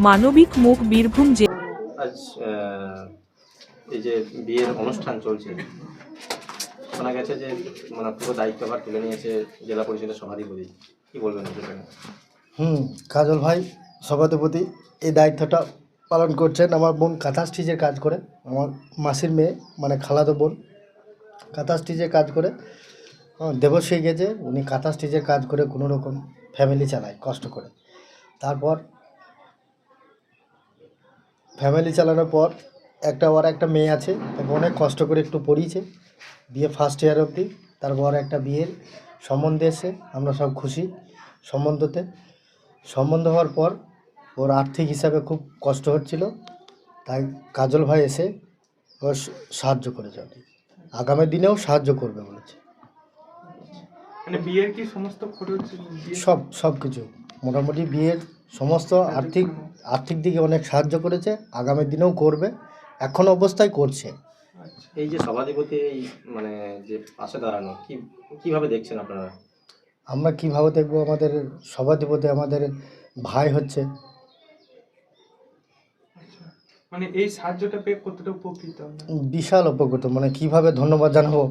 মানবিক মুখ বীরভূম আজ এই যে বিয়ের অনুষ্ঠান চলছে, শোনা গেছে যে মানে পুরো দায়িত্বভার তুলে নিয়েছে জেলা পরিষদের সভাধিপতি, কি বলবেন সেটা? কাজল ভাই সভাধিপতি এই দায়িত্বটা পালন করছেন। আমার বোন কাঁথা স্টিচের কাজ করে, আমার মাসির মেয়ে মানে খালাতো বোন কাঁথা স্টিচের কাজ করে। দেবশ্রী গেছে, উনি কাঁথা স্টিচের কাজ করে কোনো রকম ফ্যামিলি চালায় কষ্ট করে। তারপর ফ্যামিলি চালানোর পর ওর একটা মেয়ে আছে, তাকে অনেক কষ্ট করে একটু পড়িয়েছে বিয়ে ফার্স্ট ইয়ার অবধি। তারপর একটা বিয়ের সম্বন্ধ এসে আমরা সব খুশি সম্বন্ধ হওয়ার পর ওর আর্থিক হিসাবে খুব কষ্ট হচ্ছিল, তাই কাজল ভাই এসে ওর সাহায্য করেছে। আগামী দিনেও সাহায্য করবে বলেছে। মানে বিয়ের কি সমস্ত খরচ সব কিছু মোটামুটি বিয়ের সমস্ত আর্থিক দিকে অনেক সাহায্য করেছে, আগামী দিনেও করবে, এখন অবস্থায় করছে। এই যে সভাধিপতি এই মানে যে পাশে দাঁড়ানো, কিভাবে দেখছেন আপনারা? আমরা কিভাবে দেখবো, আমাদের সভাধিপতি আমাদের ভাই হচ্ছে। মানে এই সাহায্যটা পেয়ে কতটা উপকৃত? বিশাল উপকৃত, মানে কিভাবে ধন্যবাদ জানাবো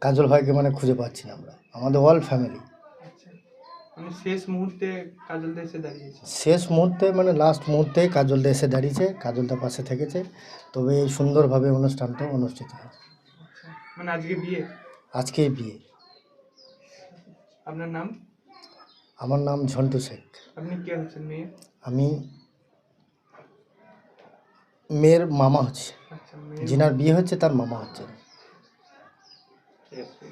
কাজল ভাইকে, মানে খুঁজে পাচ্ছি না আমরা, আমাদের অল ফ্যামিলি। মানে শেষ মুহূর্তে কাজলদা এসে দাঁড়িয়েছে, শেষ মুহূর্তে মানে লাস্ট মুহূর্তে কাজলদা এসে দাঁড়িয়েছে, কাজলদা পাশে থেকেছে, তবে এই সুন্দরভাবে অনুষ্ঠানটা অনুষ্ঠিত হয়েছে। মানে আজকেই বিয়ে। আপনার নাম? আমার নাম ঝন্টু শেখ। আপনি কে হচ্ছেন? মেয়ে? আমি মেয়ের মামা হচ্ছে, যিনার বিয়ে হচ্ছে তার মামা হচ্ছে। ঠিক আছে।